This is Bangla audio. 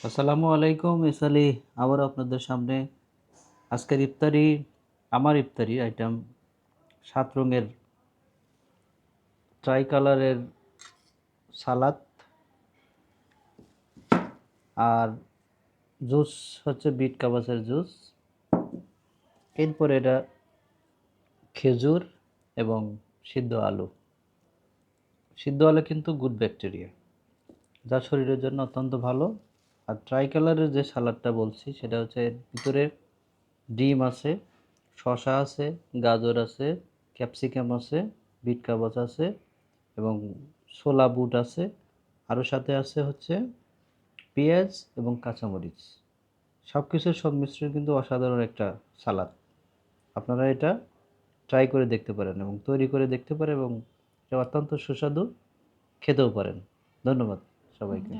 আসসালামু আলাইকুম ইসালি, আবার আপনাদের সামনে আজকের ইফতারি। আমার ইফতারি আইটেম 7 রঙের ট্রাই কালারের সালাদ আর জুস হচ্ছে বিট কাবাসের জুস। এরপর এটা খেজুর এবং সিদ্ধ আলু। সিদ্ধ আলু কিন্তু গুড ব্যাকটেরিয়া, যা শরীরের জন্য অত্যন্ত ভালো। আর ট্রাই কালারের যে সালাদটা বলছি সেটা হচ্ছে এর ভিতরে ডিম আছে, শসা আছে, গাজর আছে, ক্যাপসিকাম আছে, বিট কাবাচ আছে এবং ছোলা বুট আছে। আরও সাথে আছে হচ্ছে পেঁয়াজ এবং কাঁচামরিচ। সব কিছুর সংমিশ্রণ কিন্তু অসাধারণ একটা সালাদ। আপনারা এটা ট্রাই করে দেখতে পারেন এবং তৈরি করে দেখতে পারেন এবং এটা অত্যন্ত সুস্বাদু, খেতেও পারেন। ধন্যবাদ সবাইকে।